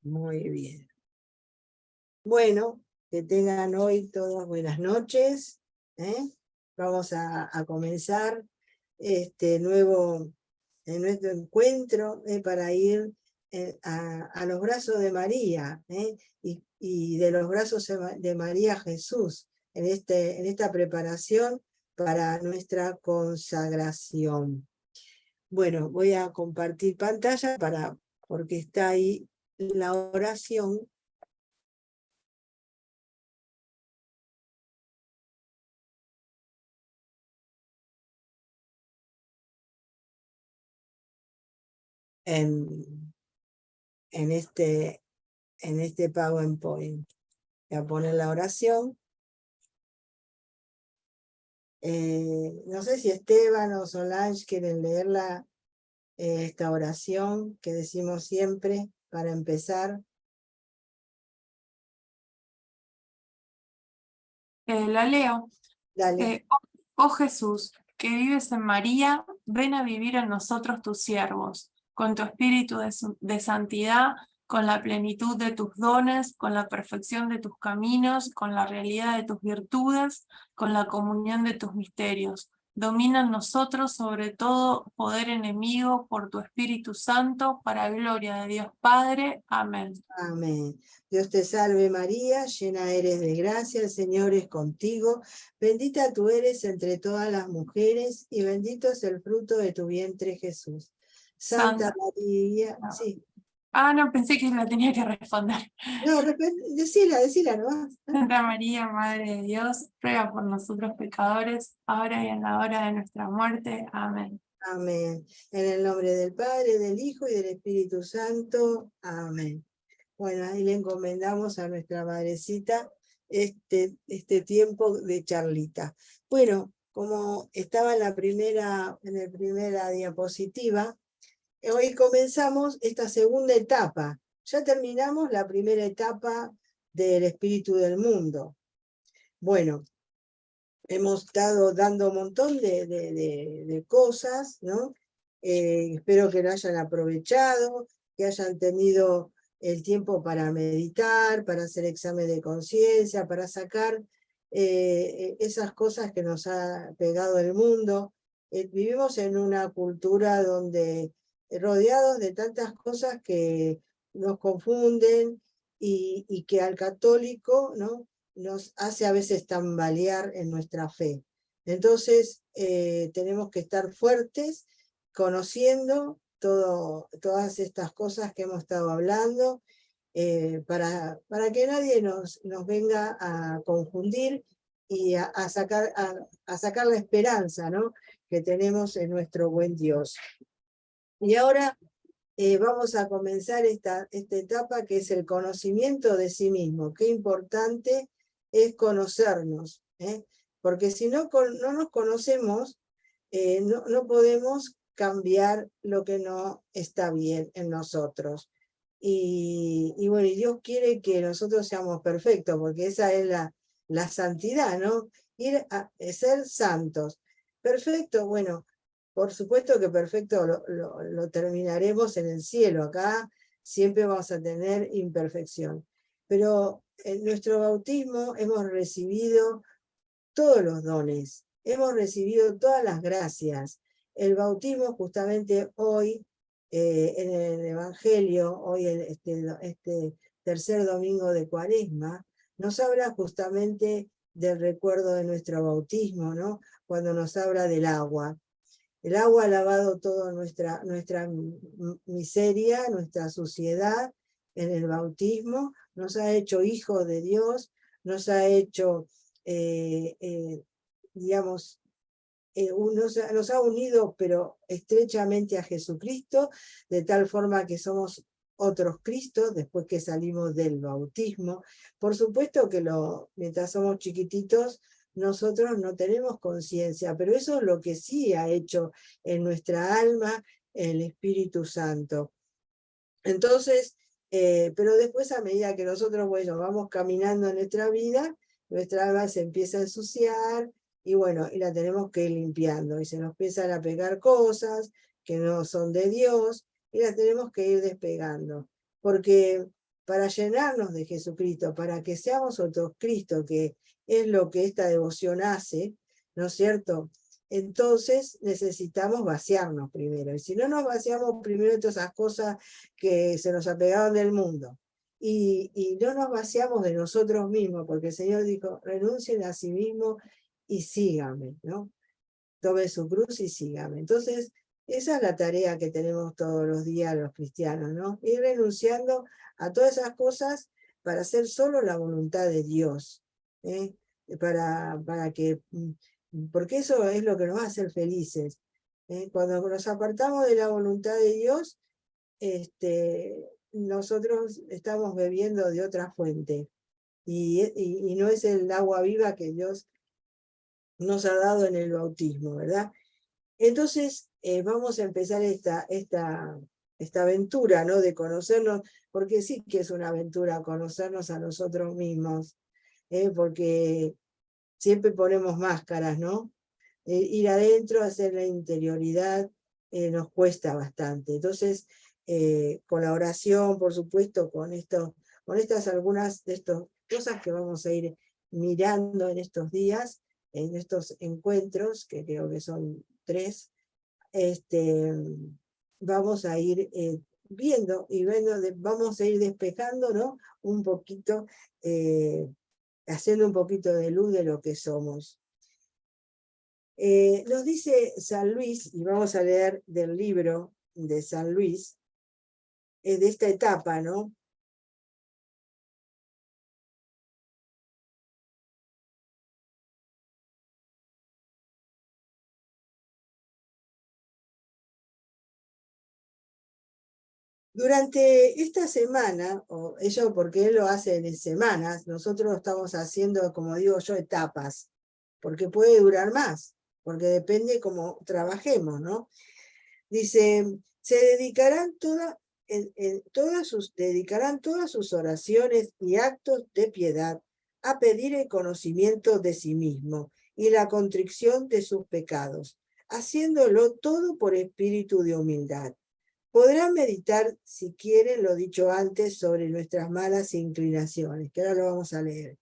Muy bien. Bueno, que tengan hoy todas buenas noches. Vamos a comenzar nuestro encuentro para ir a los brazos de María y de los brazos de María a Jesús en esta preparación para nuestra consagración. Bueno, voy a compartir pantalla porque está ahí la oración. En este PowerPoint. Voy a poner la oración. No sé si Esteban o Solange quieren leer esta oración que decimos siempre para empezar. La leo. Dale. Oh Jesús, que vives en María, ven a vivir en nosotros tus siervos, con tu espíritu de santidad, con la plenitud de tus dones, con la perfección de tus caminos, con la realidad de tus virtudes, con la comunión de tus misterios. Domina en nosotros sobre todo poder enemigo por tu Espíritu Santo, para gloria de Dios Padre. Amén. Amén. Dios te salve María, llena eres de gracia, el Señor es contigo. Bendita tú eres entre todas las mujeres y bendito es el fruto de tu vientre Jesús. Santa María, sí. No, pensé que la tenía que responder. No, decila nomás. Santa María, Madre de Dios, ruega por nosotros pecadores, ahora y en la hora de nuestra muerte. Amén. Amén. En el nombre del Padre, del Hijo y del Espíritu Santo. Amén. Bueno, ahí le encomendamos a nuestra madrecita este tiempo de charlita. Bueno, como estaba en la primera diapositiva, hoy comenzamos esta segunda etapa. Ya terminamos la primera etapa del espíritu del mundo. Bueno, hemos estado dando un montón de cosas, ¿no? Espero que lo hayan aprovechado, que hayan tenido el tiempo para meditar, para hacer examen de conciencia, para sacar esas cosas que nos ha pegado el mundo. Vivimos en una cultura donde rodeados de tantas cosas que nos confunden y que al católico, ¿no?, nos hace a veces tambalear en nuestra fe. Entonces tenemos que estar fuertes, conociendo todas estas cosas que hemos estado hablando, para que nadie nos venga a confundir y a sacar la esperanza, ¿no?, que tenemos en nuestro buen Dios. Y ahora vamos a comenzar esta etapa que es el conocimiento de sí mismo. Qué importante es conocernos, porque si no nos conocemos, no podemos cambiar lo que no está bien en nosotros. Y bueno, y Dios quiere que nosotros seamos perfectos, porque esa es la santidad, ¿no? Ir a ser santos. Perfecto, bueno, por supuesto que perfecto lo terminaremos en el cielo. Acá siempre vamos a tener imperfección. Pero en nuestro bautismo hemos recibido todos los dones, hemos recibido todas las gracias. El bautismo justamente hoy, en el Evangelio, hoy este tercer domingo de Cuaresma, nos habla justamente del recuerdo de nuestro bautismo, ¿no?, cuando nos habla del agua. El agua ha lavado toda nuestra miseria, nuestra suciedad en el bautismo, nos ha hecho hijos de Dios, nos ha hecho, digamos, nos ha unido pero estrechamente a Jesucristo, de tal forma que somos otros Cristos después que salimos del bautismo. Por supuesto que mientras somos chiquititos, nosotros no tenemos conciencia, pero eso es lo que sí ha hecho en nuestra alma el Espíritu Santo. Entonces, pero después, a medida que nosotros, bueno, vamos caminando en nuestra vida, nuestra alma se empieza a ensuciar y bueno, y la tenemos que ir limpiando, y se nos empiezan a pegar cosas que no son de Dios y las tenemos que ir despegando, porque para llenarnos de Jesucristo, para que seamos otros Cristo, que es lo que esta devoción hace, ¿no es cierto? Entonces necesitamos vaciarnos primero. Y si no nos vaciamos primero de todas esas cosas que se nos apegaban del mundo, y no nos vaciamos de nosotros mismos, porque el Señor dijo, renuncien a sí mismos y síganme, ¿no? Tome su cruz y sígame. Entonces, esa es la tarea que tenemos todos los días los cristianos, ¿no? Ir renunciando a todas esas cosas para hacer solo la voluntad de Dios, ¿eh? Para que, porque eso es lo que nos va a hacer felices. Cuando nos apartamos de la voluntad de Dios, nosotros estamos bebiendo de otra fuente, y no es el agua viva que Dios nos ha dado en el bautismo, ¿verdad? Entonces, vamos a empezar esta aventura, ¿no? De conocernos, porque sí que es una aventura conocernos a nosotros mismos, porque siempre ponemos máscaras, ¿no? Ir adentro, hacer la interioridad, nos cuesta bastante. Entonces, con la oración, por supuesto, con estas algunas de estas cosas que vamos a ir mirando en estos días, en estos encuentros, que creo que son 3, vamos a ir viendo y vamos a ir despejando, ¿no? Un poquito, haciendo un poquito de luz de lo que somos. Nos dice San Luis, y vamos a leer del libro de San Luis, de esta etapa, ¿no? Durante esta semana, o eso porque él lo hace en semanas, nosotros lo estamos haciendo, como digo yo, etapas, porque puede durar más, porque depende cómo trabajemos, ¿no? Dice, dedicarán todas sus oraciones y actos de piedad a pedir el conocimiento de sí mismo y la contrición de sus pecados, haciéndolo todo por espíritu de humildad. Podrán meditar, si quieren, lo dicho antes, sobre nuestras malas inclinaciones, que ahora lo vamos a leer,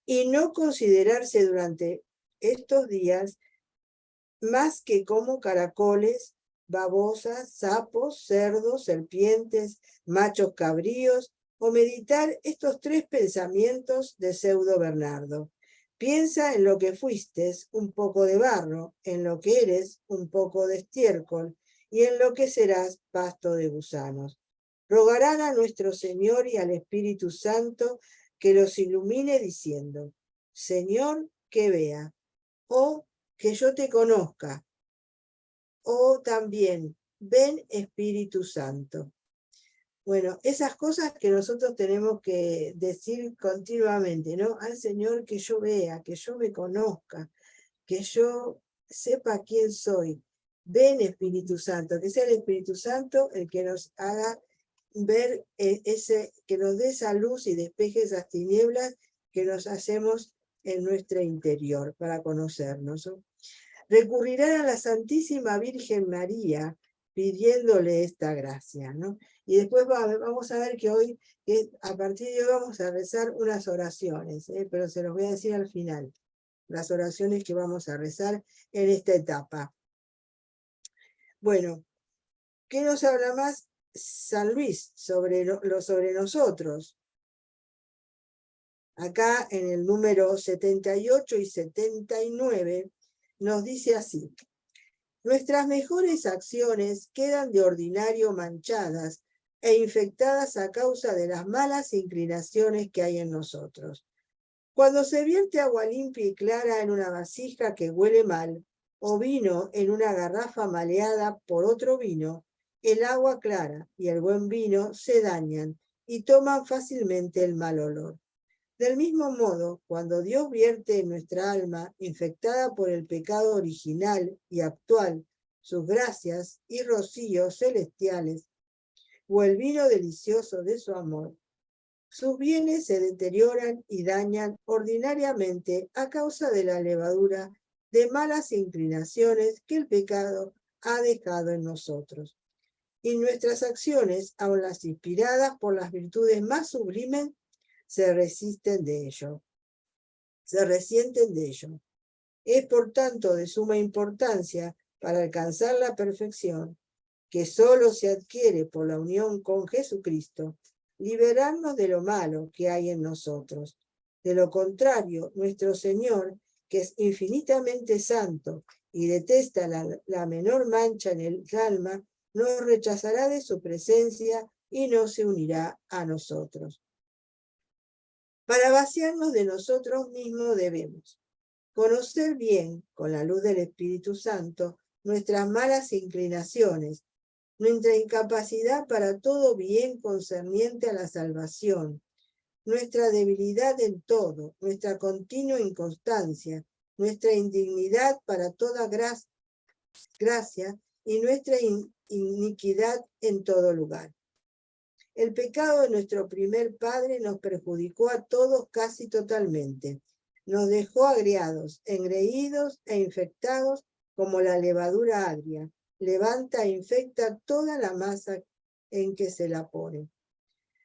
y no considerarse durante estos días más que como caracoles, babosas, sapos, cerdos, serpientes, machos cabríos, o meditar estos 3 pensamientos de Pseudo Bernardo. Piensa en lo que fuiste, un poco de barro, en lo que eres, un poco de estiércol, y en lo que serás, pasto de gusanos. Rogarán a nuestro Señor y al Espíritu Santo que los ilumine diciendo, Señor, que vea, o que yo te conozca, o también, ven Espíritu Santo. Bueno, esas cosas que nosotros tenemos que decir continuamente, ¿no? Al Señor que yo vea, que yo me conozca, que yo sepa quién soy. Ven Espíritu Santo, que sea el Espíritu Santo el que nos haga ver que nos dé esa luz y despeje esas tinieblas que nos hacemos en nuestro interior para conocernos, ¿no? Recurrirán a la Santísima Virgen María pidiéndole esta gracia, ¿no? Y después vamos a ver que hoy, a partir de hoy vamos a rezar unas oraciones, pero se los voy a decir al final, las oraciones que vamos a rezar en esta etapa. Bueno, ¿qué nos habla más San Luis sobre nosotros? Acá en el número 78 y 79 nos dice así: nuestras mejores acciones quedan de ordinario manchadas e infectadas a causa de las malas inclinaciones que hay en nosotros. Cuando se vierte agua limpia y clara en una vasija que huele mal, o vino en una garrafa maleada por otro vino, el agua clara y el buen vino se dañan y toman fácilmente el mal olor. Del mismo modo, cuando Dios vierte en nuestra alma, infectada por el pecado original y actual, sus gracias y rocíos celestiales, o el vino delicioso de su amor, sus bienes se deterioran y dañan ordinariamente a causa de la levadura de malas inclinaciones que el pecado ha dejado en nosotros. y nuestras acciones, aun las inspiradas por las virtudes más sublimes, se resienten de ello. Es por tanto de suma importancia para alcanzar la perfección, que sólo se adquiere por la unión con Jesucristo, liberarnos de lo malo que hay en nosotros. De lo contrario, nuestro Señor, que es infinitamente santo y detesta la menor mancha en el alma, nos rechazará de su presencia y no se unirá a nosotros. Para vaciarnos de nosotros mismos debemos conocer bien, con la luz del Espíritu Santo, nuestras malas inclinaciones, nuestra incapacidad para todo bien concerniente a la salvación, nuestra debilidad en todo, nuestra continua inconstancia, nuestra indignidad para toda gracia y nuestra iniquidad en todo lugar. El pecado de nuestro primer padre nos perjudicó a todos casi totalmente. Nos dejó agriados, engreídos e infectados como la levadura agria. Levanta e infecta toda la masa en que se la pone.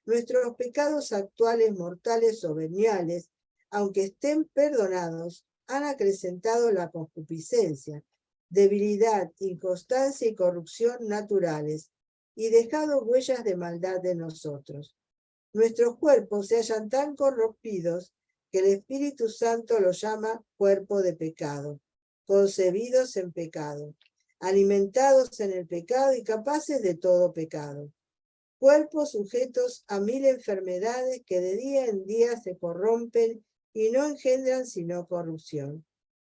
Nuestros pecados actuales, mortales o veniales, aunque estén perdonados, han acrecentado la concupiscencia, debilidad, inconstancia y corrupción naturales, y dejado huellas de maldad en nosotros. Nuestros cuerpos se hallan tan corrompidos que el Espíritu Santo los llama cuerpo de pecado, concebidos en pecado, alimentados en el pecado y capaces de todo pecado. Cuerpos sujetos a 1000 enfermedades que de día en día se corrompen y no engendran sino corrupción.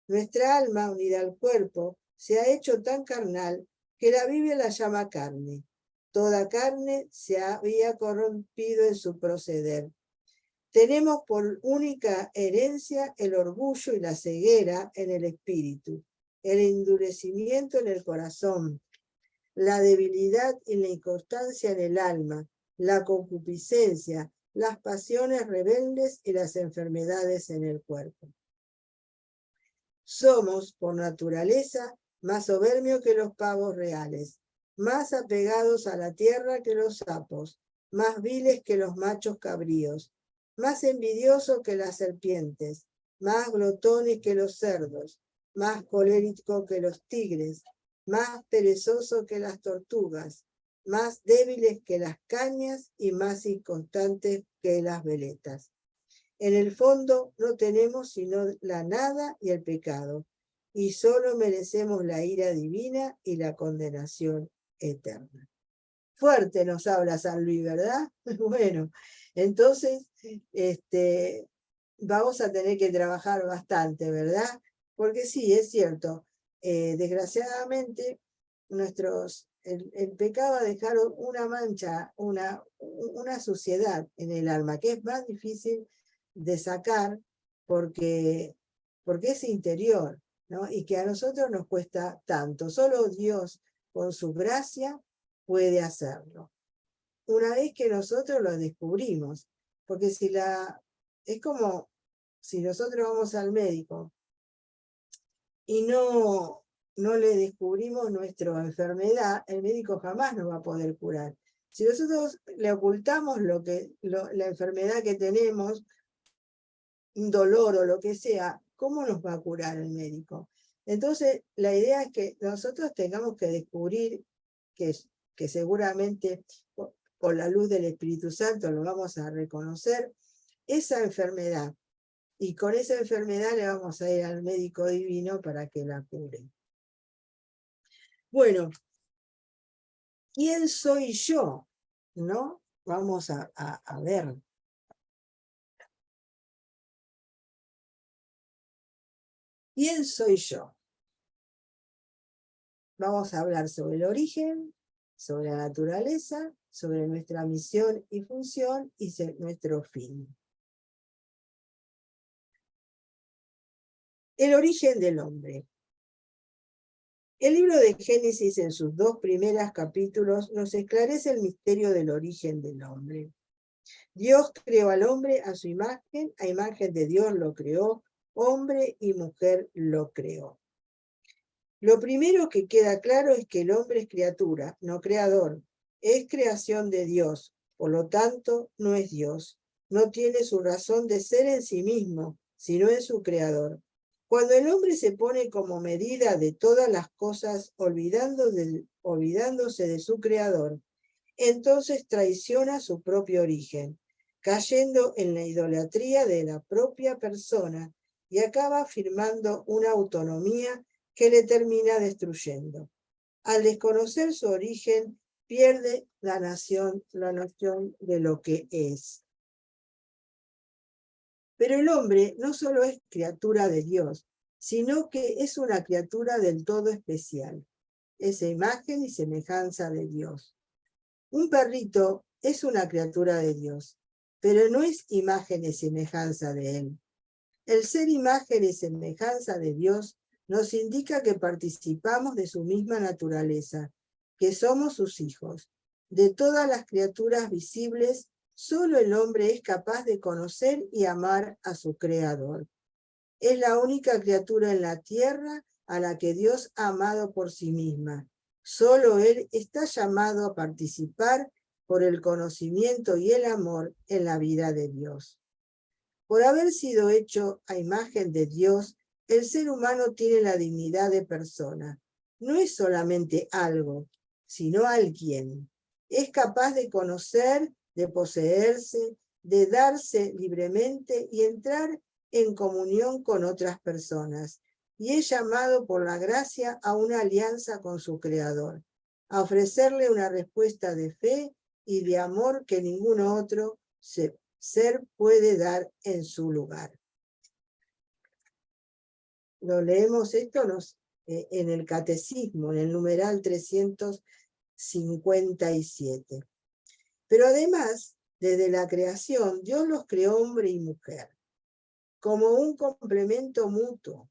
Nuestra alma, unida al cuerpo, se ha hecho tan carnal que la Biblia la llama carne. Toda carne se había corrompido en su proceder. Tenemos por única herencia el orgullo y la ceguera en el espíritu, el endurecimiento en el corazón, la debilidad y la inconstancia en el alma, la concupiscencia, las pasiones rebeldes y las enfermedades en el cuerpo. Somos, por naturaleza, más soberbios que los pavos reales, más apegados a la tierra que los sapos, más viles que los machos cabríos, más envidiosos que las serpientes, más glotones que los cerdos, más coléricos que los tigres, más perezosos que las tortugas, más débiles que las cañas y más inconstantes que las veletas. En el fondo no tenemos sino la nada y el pecado, y solo merecemos la ira divina y la condenación eterna. Fuerte nos habla San Luis, ¿verdad? Bueno, entonces vamos a tener que trabajar bastante, ¿verdad? Porque sí, es cierto, desgraciadamente el pecado ha dejado una mancha, una suciedad en el alma, que es más difícil de sacar porque es interior, ¿no? Y que a nosotros nos cuesta tanto. Solo Dios, con su gracia, puede hacerlo. Una vez que nosotros lo descubrimos, porque es como si nosotros vamos al médico y no le descubrimos nuestra enfermedad, el médico jamás nos va a poder curar. Si nosotros le ocultamos la enfermedad que tenemos, un dolor o lo que sea, ¿cómo nos va a curar el médico? Entonces, la idea es que nosotros tengamos que descubrir que seguramente por la luz del Espíritu Santo lo vamos a reconocer, esa enfermedad. Y con esa enfermedad le vamos a ir al médico divino para que la cure. Bueno, ¿quién soy yo? ¿No? Vamos a ver. ¿Quién soy yo? Vamos a hablar sobre el origen, sobre la naturaleza, sobre nuestra misión y función y nuestro fin. El origen del hombre. El libro de Génesis, en sus 2 primeros capítulos, nos esclarece el misterio del origen del hombre. Dios creó al hombre a su imagen, a imagen de Dios lo creó, hombre y mujer lo creó. Lo primero que queda claro es que el hombre es criatura, no creador, Es creación de Dios, por lo tanto no es Dios. No tiene su razón de ser en sí mismo, sino en su creador. Cuando el hombre se pone como medida de todas las cosas, olvidándose de su creador, entonces traiciona su propio origen, cayendo en la idolatría de la propia persona y acaba afirmando una autonomía que le termina destruyendo. Al desconocer su origen, pierde la noción de lo que es. Pero el hombre no solo es criatura de Dios, sino que es una criatura del todo especial. Es imagen y semejanza de Dios. Un perrito es una criatura de Dios, pero no es imagen y semejanza de Él. El ser imagen y semejanza de Dios nos indica que participamos de su misma naturaleza, que somos sus hijos. De todas las criaturas visibles, solo el hombre es capaz de conocer y amar a su Creador. Es la única criatura en la tierra a la que Dios ha amado por sí misma. Solo Él está llamado a participar por el conocimiento y el amor en la vida de Dios. Por haber sido hecho a imagen de Dios, el ser humano tiene la dignidad de persona. No es solamente algo, sino alguien. Es capaz de conocer, de poseerse, de darse libremente y entrar en comunión con otras personas. Y es llamado por la gracia a una alianza con su Creador, a ofrecerle una respuesta de fe y de amor que ningún otro ser puede dar en su lugar. Lo leemos esto en el Catecismo, en el numeral 357. Pero además, desde la creación, Dios los creó hombre y mujer, como un complemento mutuo.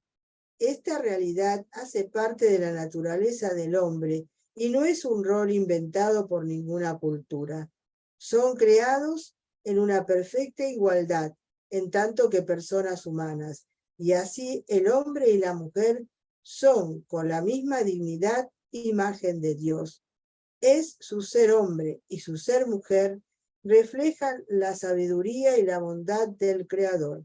Esta realidad hace parte de la naturaleza del hombre y no es un rol inventado por ninguna cultura. Son creados en una perfecta igualdad, en tanto que personas humanas, y así el hombre y la mujer son, con la misma dignidad, imagen de Dios. Es su ser hombre y su ser mujer reflejan la sabiduría y la bondad del Creador.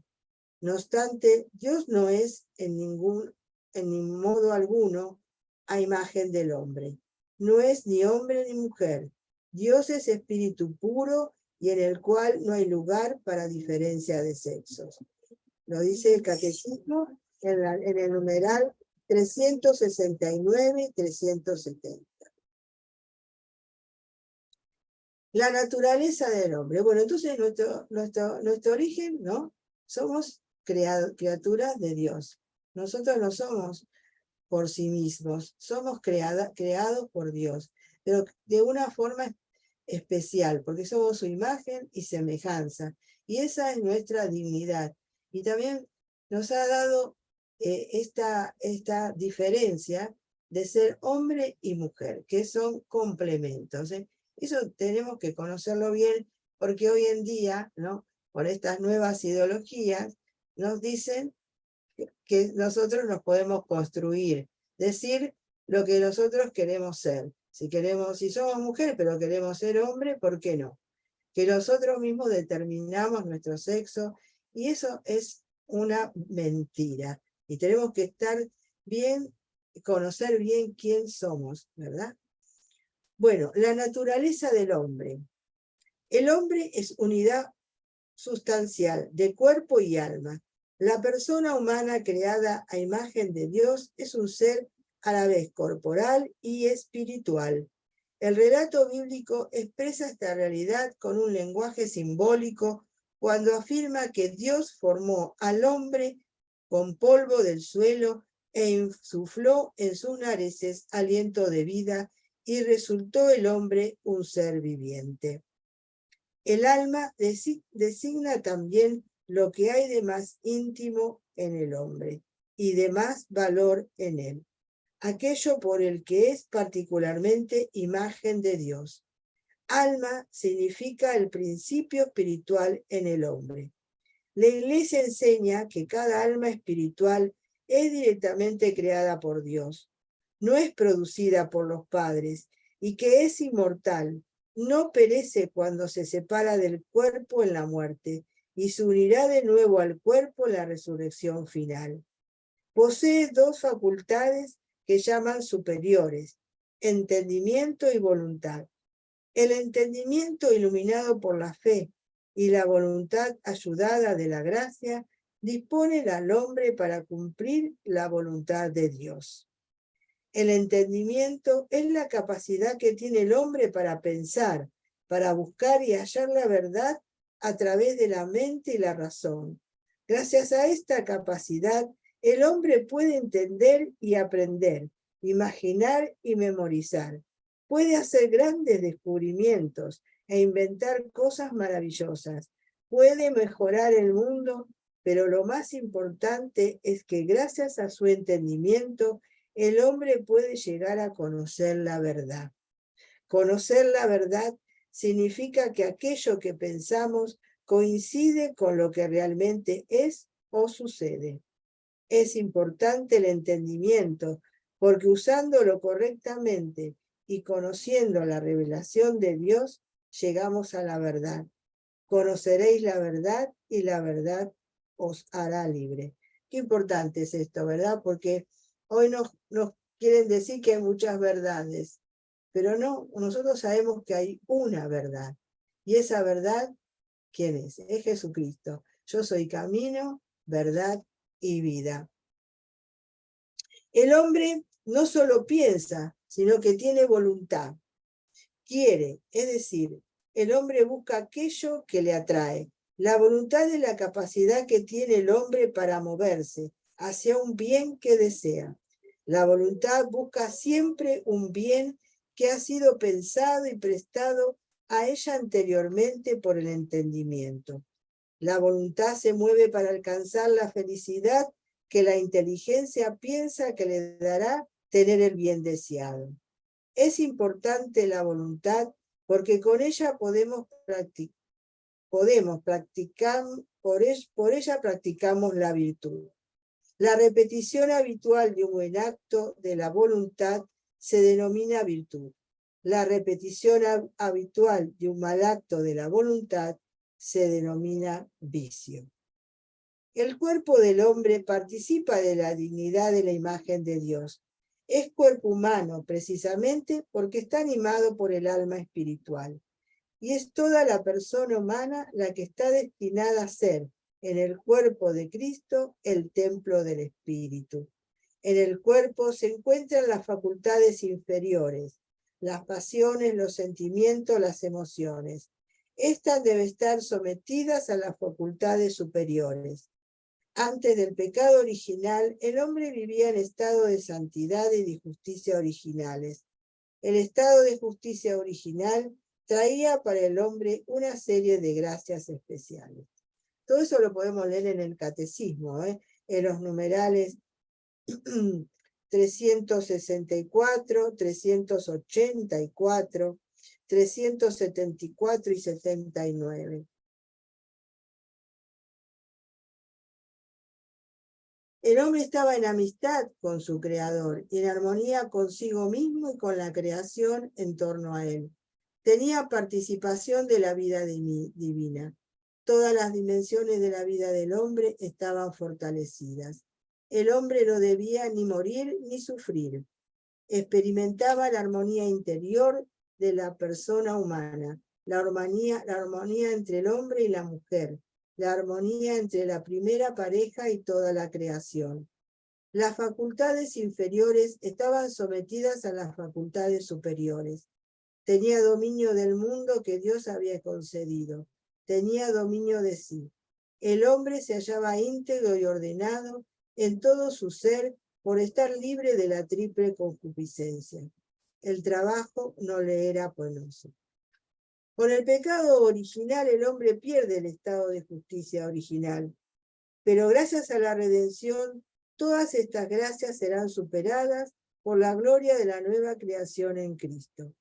No obstante, Dios no es en modo alguno a imagen del hombre. No es ni hombre ni mujer. Dios es espíritu puro y en el cual no hay lugar para diferencia de sexos. Lo dice el Catecismo en el numeral 369 y 370. La naturaleza del hombre. Bueno, entonces nuestro origen, ¿no? Somos criaturas de Dios. Nosotros no somos por sí mismos, somos creados por Dios, pero de una forma especial, porque somos su imagen y semejanza, y esa es nuestra dignidad. Y también nos ha dado esta diferencia de ser hombre y mujer, que son complementos. Eso tenemos que conocerlo bien, porque hoy en día, ¿no? Por estas nuevas ideologías, nos dicen que nosotros nos podemos construir, decir lo que nosotros queremos ser. Si somos mujeres, pero queremos ser hombre, ¿por qué no? Que nosotros mismos determinamos nuestro sexo, y eso es una mentira. Y tenemos que estar bien, conocer bien quién somos, ¿verdad? Bueno, la naturaleza del hombre. El hombre es unidad sustancial de cuerpo y alma. La persona humana creada a imagen de Dios es un ser a la vez corporal y espiritual. El relato bíblico expresa esta realidad con un lenguaje simbólico cuando afirma que Dios formó al hombre con polvo del suelo e insufló en sus narices aliento de vida y resultó el hombre un ser viviente. El alma designa también lo que hay de más íntimo en el hombre y de más valor en él, aquello por el que es particularmente imagen de Dios. Alma significa el principio espiritual en el hombre. La Iglesia enseña que cada alma espiritual es directamente creada por Dios, no es producida por los padres y que es inmortal, no perece cuando se separa del cuerpo en la muerte, y se unirá de nuevo al cuerpo en la resurrección final. Posee dos facultades que llaman superiores, entendimiento y voluntad. El entendimiento iluminado por la fe y la voluntad ayudada de la gracia disponen al hombre para cumplir la voluntad de Dios. El entendimiento es la capacidad que tiene el hombre para pensar, para buscar y hallar la verdad a través de la mente y la razón. Gracias a esta capacidad, el hombre puede entender y aprender, imaginar y memorizar. Puede hacer grandes descubrimientos e inventar cosas maravillosas. Puede mejorar el mundo, pero lo más importante es que gracias a su entendimiento, el hombre puede llegar a conocer la verdad. Conocer la verdad significa que aquello que pensamos coincide con lo que realmente es o sucede. Es importante el entendimiento, porque usándolo correctamente y conociendo la revelación de Dios, llegamos a la verdad. Conoceréis la verdad y la verdad os hará libre. Qué importante es esto, ¿verdad? Porque hoy nos quieren decir que hay muchas verdades, pero no, nosotros sabemos que hay una verdad. Y esa verdad, ¿quién es? Es Jesucristo. Yo soy camino, verdad y vida. El hombre no solo piensa, sino que tiene voluntad. Quiere, es decir, el hombre busca aquello que le atrae. La voluntad es la capacidad que tiene el hombre para moverse hacia un bien que desea. La voluntad busca siempre un bien que ha sido pensado y prestado a ella anteriormente por el entendimiento. La voluntad se mueve para alcanzar la felicidad que la inteligencia piensa que le dará tener el bien deseado. Es importante la voluntad porque con ella por ella practicamos la virtud. La repetición habitual de un buen acto de la voluntad se denomina virtud. La repetición habitual de un mal acto de la voluntad se denomina vicio. El cuerpo del hombre participa de la dignidad de la imagen de Dios. Es cuerpo humano precisamente porque está animado por el alma espiritual. Y es toda la persona humana la que está destinada a ser, en el cuerpo de Cristo, el templo del Espíritu. En el cuerpo se encuentran las facultades inferiores, las pasiones, los sentimientos, las emociones. Estas deben estar sometidas a las facultades superiores. Antes del pecado original, el hombre vivía en estado de santidad y de justicia originales. El estado de justicia original traía para el hombre una serie de gracias especiales. Todo eso lo podemos leer en el catecismo, en los numerales 364, 384, 374 y 79. El hombre estaba en amistad con su creador y en armonía consigo mismo y con la creación en torno a él. Tenía participación de la vida divina. Todas las dimensiones de la vida del hombre estaban fortalecidas. El hombre no debía ni morir ni sufrir. Experimentaba la armonía interior de la persona humana, la armonía entre el hombre y la mujer, la armonía entre la primera pareja y toda la creación. Las facultades inferiores estaban sometidas a las facultades superiores. Tenía dominio del mundo que Dios había concedido. Tenía dominio de sí. El hombre se hallaba íntegro y ordenado en todo su ser por estar libre de la triple concupiscencia. El trabajo no le era penoso. Con el pecado original el hombre pierde el estado de justicia original, pero gracias a la redención, todas estas gracias serán superadas por la gloria de la nueva creación en Cristo.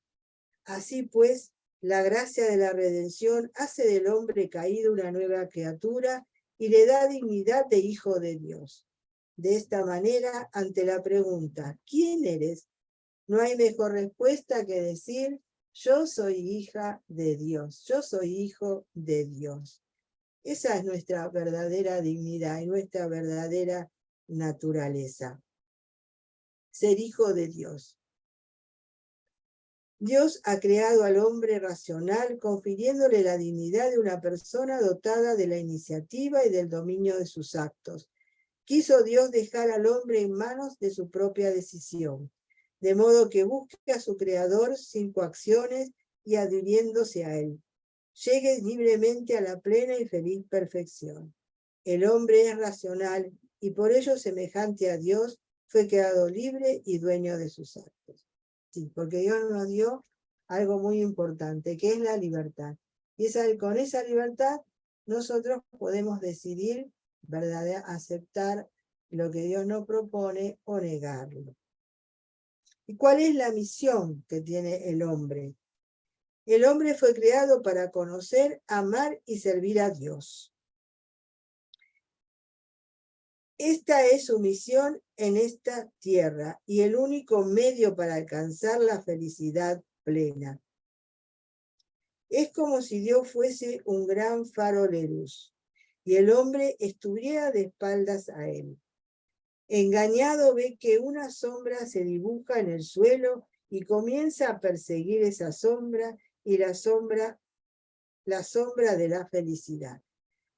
Así pues, la gracia de la redención hace del hombre caído una nueva criatura y le da dignidad de hijo de Dios. De esta manera, ante la pregunta, ¿quién eres?, no hay mejor respuesta que decir, Yo soy hija de Dios, yo soy hijo de Dios. Esa es nuestra verdadera dignidad y nuestra verdadera naturaleza. Ser hijo de Dios. Dios ha creado al hombre racional, confiriéndole la dignidad de una persona dotada de la iniciativa y del dominio de sus actos. Quiso Dios dejar al hombre en manos de su propia decisión, de modo que busque a su Creador sin coacciones y adhiriéndose a él. Llegue libremente a la plena y feliz perfección. El hombre es racional y por ello semejante a Dios fue creado libre y dueño de sus actos. Sí, porque Dios nos dio algo muy importante, que es la libertad. Y con esa libertad nosotros podemos decidir, ¿verdad?, aceptar lo que Dios nos propone o negarlo. ¿Y cuál es la misión que tiene el hombre? El hombre fue creado para conocer, amar y servir a Dios. Esta es su misión en esta tierra y el único medio para alcanzar la felicidad plena. Es como si Dios fuese un gran faro de luz y el hombre estuviera de espaldas a él. Engañado ve que una sombra se dibuja en el suelo y comienza a perseguir esa sombra y la sombra de la felicidad.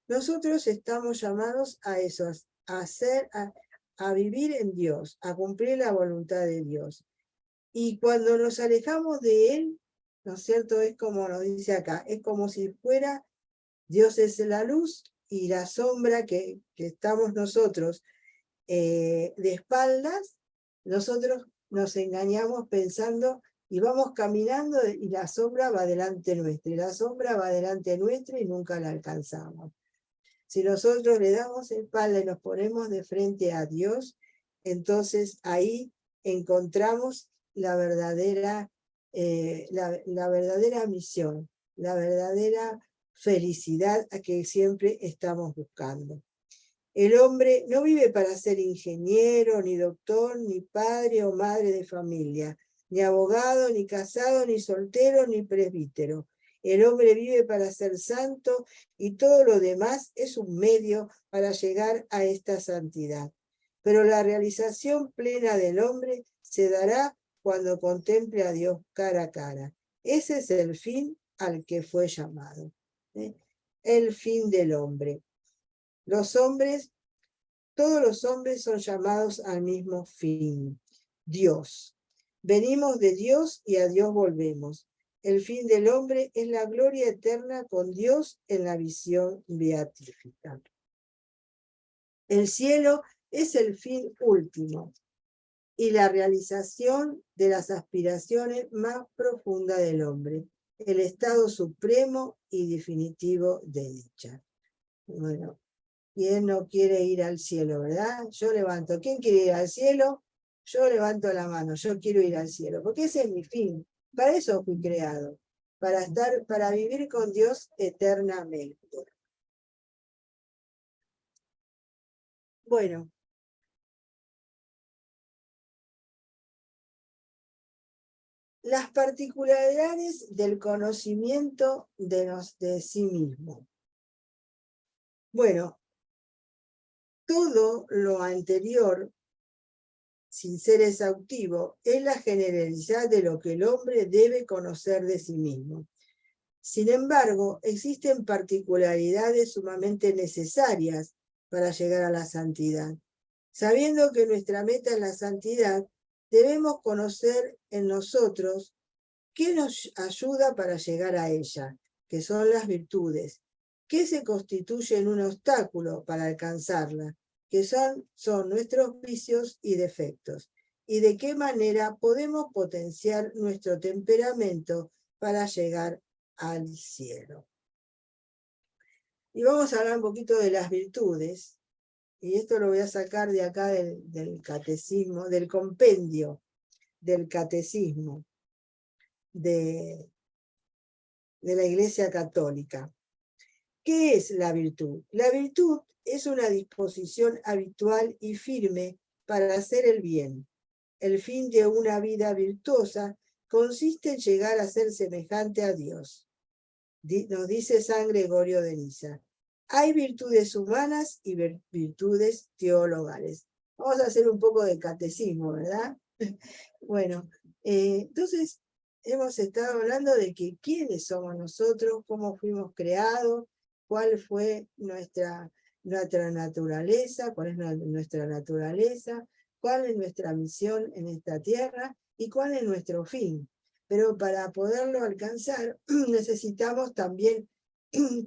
Nosotros estamos llamados a eso, a vivir en Dios, a cumplir la voluntad de Dios. Y cuando nos alejamos de Él, ¿no es cierto? Es como nos dice acá, es como si fuera, Dios es la luz y la sombra que estamos nosotros de espaldas, nosotros nos engañamos pensando y vamos caminando y la sombra va delante nuestra, y la sombra va delante nuestra y nunca la alcanzamos. Si nosotros le damos espalda y nos ponemos de frente a Dios, entonces ahí encontramos la verdadera misión, la verdadera felicidad a que siempre estamos buscando. El hombre no vive para ser ingeniero, ni doctor, ni padre o madre de familia, ni abogado, ni casado, ni soltero, ni presbítero. El hombre vive para ser santo y todo lo demás es un medio para llegar a esta santidad. Pero la realización plena del hombre se dará cuando contemple a Dios cara a cara. Ese es el fin al que fue llamado. El fin del hombre. Todos los hombres son llamados al mismo fin, Dios. Venimos de Dios y a Dios volvemos. El fin del hombre es la gloria eterna con Dios en la visión beatífica. El cielo es el fin último y la realización de las aspiraciones más profundas del hombre, el estado supremo y definitivo de dicha. Bueno, ¿quién no quiere ir al cielo, verdad? Yo levanto. ¿Quién quiere ir al cielo? Yo levanto la mano. Yo quiero ir al cielo, porque ese es mi fin. Para eso fui creado, para vivir con Dios eternamente. Bueno. Las particularidades del conocimiento de sí mismo. Bueno, todo lo anterior, sin ser exhaustivo, es la generalidad de lo que el hombre debe conocer de sí mismo. Sin embargo, existen particularidades sumamente necesarias para llegar a la santidad. Sabiendo que nuestra meta es la santidad, debemos conocer en nosotros qué nos ayuda para llegar a ella, que son las virtudes, qué se constituye en un obstáculo para alcanzarla, que son nuestros vicios y defectos, y de qué manera podemos potenciar nuestro temperamento para llegar al cielo. Y vamos a hablar un poquito de las virtudes, y esto lo voy a sacar de acá del catecismo, del compendio del catecismo de la Iglesia Católica. ¿Qué es la virtud? La virtud es una disposición habitual y firme para hacer el bien. El fin de una vida virtuosa consiste en llegar a ser semejante a Dios. Nos dice San Gregorio de Niza. Hay virtudes humanas y virtudes teologales. Vamos a hacer un poco de catecismo, ¿verdad? Bueno, entonces hemos estado hablando de que quiénes somos nosotros, cómo fuimos creados, cuál fue nuestra naturaleza, cuál es nuestra naturaleza, cuál es nuestra misión en esta tierra y cuál es nuestro fin. Pero para poderlo alcanzar necesitamos también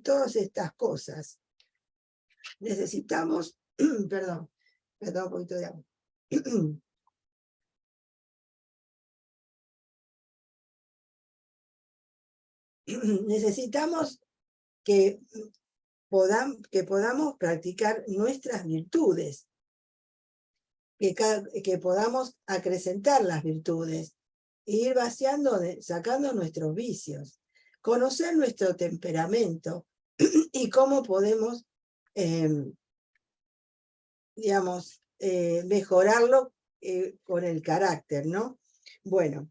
todas estas cosas. Necesitamos, perdón, un poquito de agua. Necesitamos que podamos practicar nuestras virtudes, que podamos acrecentar las virtudes, e ir vaciando, sacando nuestros vicios, conocer nuestro temperamento y cómo podemos, digamos, mejorarlo con el carácter, ¿no? Bueno,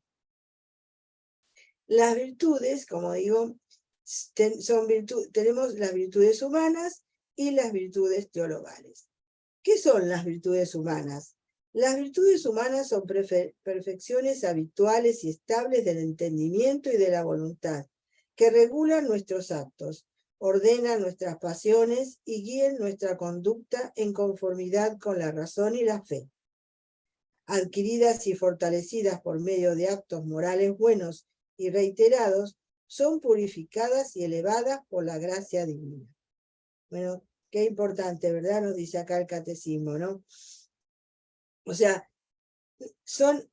las virtudes, como digo, tenemos las virtudes humanas y las virtudes teologales. ¿Qué son las virtudes humanas? Las virtudes humanas son perfecciones habituales y estables del entendimiento y de la voluntad, que regulan nuestros actos, ordenan nuestras pasiones y guían nuestra conducta en conformidad con la razón y la fe. Adquiridas y fortalecidas por medio de actos morales buenos y reiterados, son purificadas y elevadas por la gracia divina. Bueno, qué importante, ¿verdad? Nos dice acá el catecismo, ¿no? O sea, son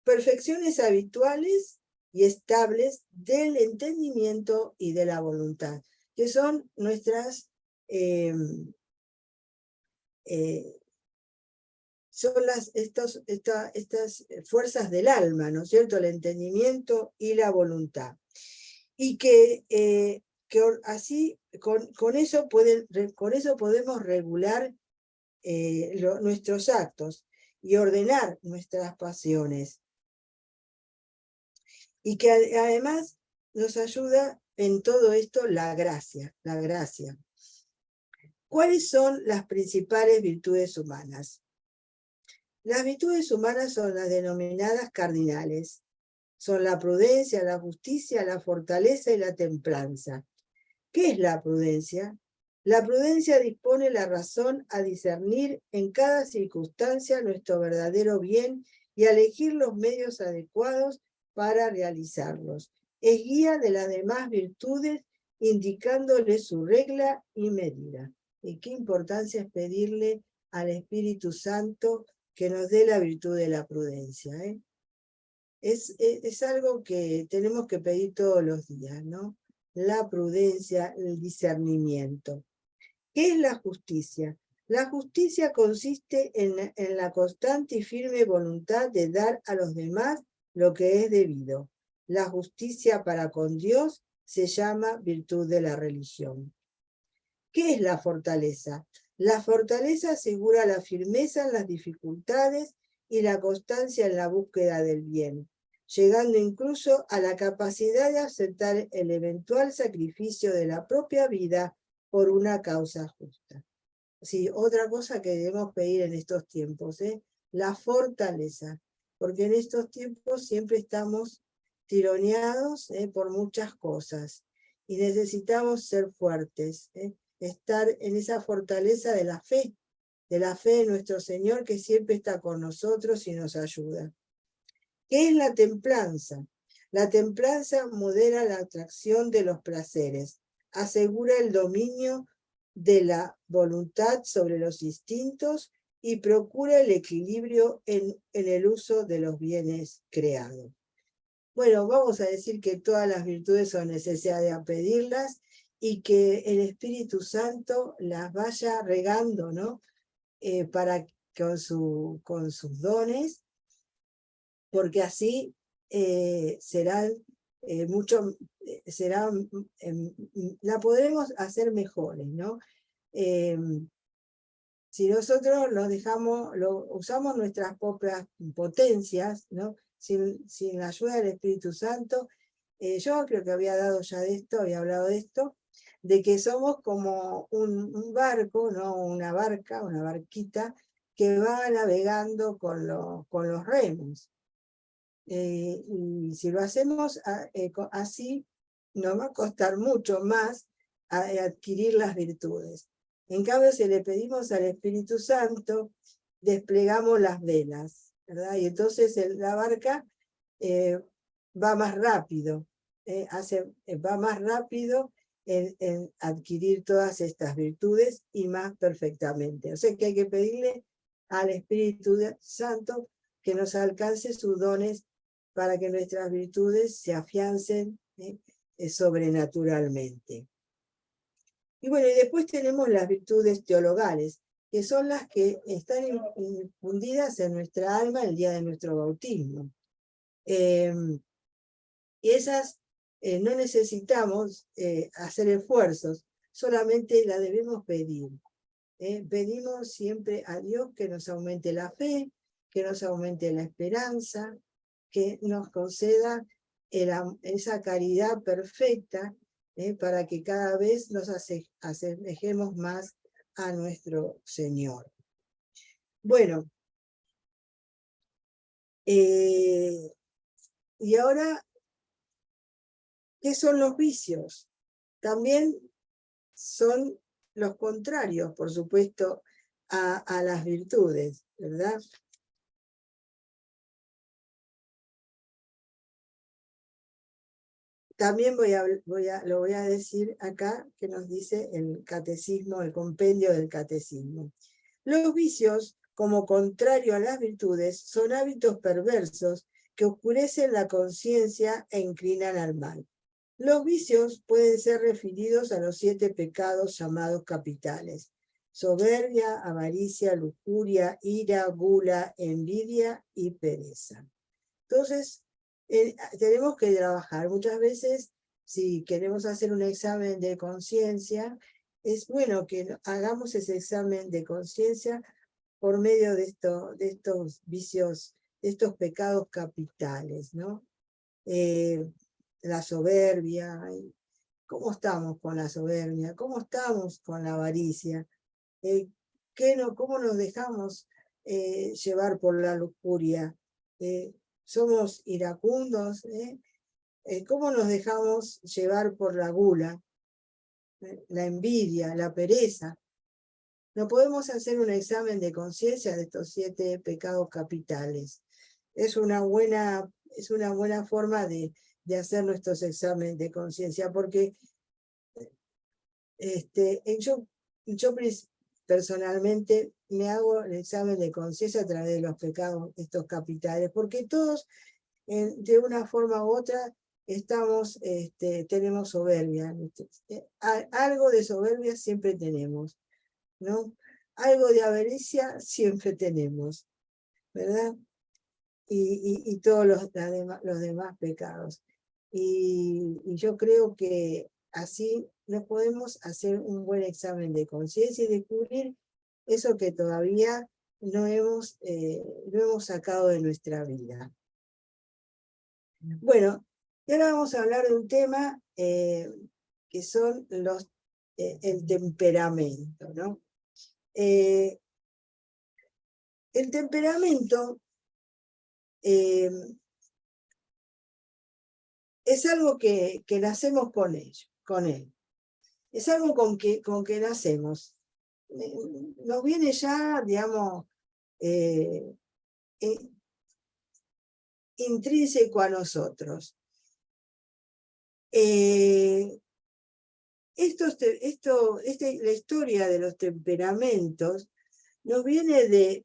perfecciones habituales y estables del entendimiento y de la voluntad, que son nuestras, son estas fuerzas del alma, ¿no es cierto? El entendimiento y la voluntad. Y que así, con eso podemos regular nuestros actos y ordenar nuestras pasiones. Y que además nos ayuda en todo esto la gracia. ¿Cuáles son las principales virtudes humanas? Las virtudes humanas son las denominadas cardinales. Son la prudencia, la justicia, la fortaleza y la templanza. ¿Qué es la prudencia? La prudencia dispone la razón a discernir en cada circunstancia nuestro verdadero bien y a elegir los medios adecuados para realizarlos. Es guía de las demás virtudes, indicándole su regla y medida. Y qué importancia es pedirle al Espíritu Santo que nos dé la virtud de la prudencia, ¿eh? Es algo que tenemos que pedir todos los días, ¿no? La prudencia, el discernimiento. ¿Qué es la justicia? La justicia consiste en la constante y firme voluntad de dar a los demás lo que es debido. La justicia para con Dios se llama virtud de la religión. ¿Qué es la fortaleza? La fortaleza asegura la firmeza en las dificultades y la constancia en la búsqueda del bien, llegando incluso a la capacidad de aceptar el eventual sacrificio de la propia vida por una causa justa. Sí, otra cosa que debemos pedir en estos tiempos, la fortaleza, porque en estos tiempos siempre estamos tironeados por muchas cosas y necesitamos ser fuertes, estar en esa fortaleza de la fe de nuestro Señor que siempre está con nosotros y nos ayuda. ¿Qué es la templanza? La templanza modera la atracción de los placeres, asegura el dominio de la voluntad sobre los instintos y procura el equilibrio en el uso de los bienes creados. Bueno, vamos a decir que todas las virtudes son necesarias pedirlas y que el Espíritu Santo las vaya regando, ¿no? Con sus dones, porque así la podremos hacer mejores, ¿no? Si nosotros usamos nuestras propias potencias, ¿no? sin la ayuda del Espíritu Santo, yo creo que había hablado de esto, de que somos como un barco, ¿no? Una barquita, que va navegando con los remos. Y si lo hacemos así, nos va a costar mucho más adquirir las virtudes. En cambio, si le pedimos al Espíritu Santo, desplegamos las velas, ¿verdad? Y entonces la barca va más rápido, va más rápido en adquirir todas estas virtudes y más perfectamente. O sea que hay que pedirle al Espíritu Santo que nos alcance sus dones para que nuestras virtudes se afiancen sobrenaturalmente. Y bueno, y después tenemos las virtudes teologales, que son las que están infundidas en nuestra alma el día de nuestro bautismo. Y esas no necesitamos hacer esfuerzos, solamente las debemos pedir. Pedimos siempre a Dios que nos aumente la fe, que nos aumente la esperanza, que nos conceda esa caridad perfecta para que cada vez nos asemejemos más a nuestro Señor. Bueno, y ahora, ¿qué son los vicios? También son los contrarios, por supuesto, a las virtudes, ¿verdad? También lo voy a decir acá, que nos dice el catecismo, el compendio del catecismo. Los vicios, como contrario a las virtudes, son hábitos perversos que oscurecen la conciencia e inclinan al mal. Los vicios pueden ser referidos a los 7 pecados llamados capitales: soberbia, avaricia, lujuria, ira, gula, envidia y pereza. Entonces, tenemos que trabajar. Muchas veces, si queremos hacer un examen de conciencia, es bueno que hagamos ese examen de conciencia por medio de estos vicios, de estos pecados capitales, ¿no? La soberbia, ¿cómo estamos con la soberbia? ¿Cómo estamos con la avaricia? ¿Cómo nos dejamos llevar por la lujuria? ¿Somos iracundos? ¿Cómo nos dejamos llevar por la gula, la envidia, la pereza? No podemos hacer un examen de conciencia de estos 7 pecados capitales. Es una buena forma de hacer nuestros exámenes de conciencia, porque yo personalmente me hago el examen de conciencia a través de los pecados, estos capitales, porque todos, de una forma u otra, tenemos soberbia. Algo de soberbia siempre tenemos, ¿no? Algo de avaricia siempre tenemos, ¿verdad? Y todos los demás pecados. Y yo creo que así nos podemos hacer un buen examen de conciencia y descubrir eso que todavía no hemos sacado de nuestra vida. Bueno, y ahora vamos a hablar de un tema que son el temperamento, ¿no? El temperamento es algo que nacemos con él. Es algo con que nacemos. Nos viene ya, digamos, intrínseco a nosotros. La historia de los temperamentos nos viene de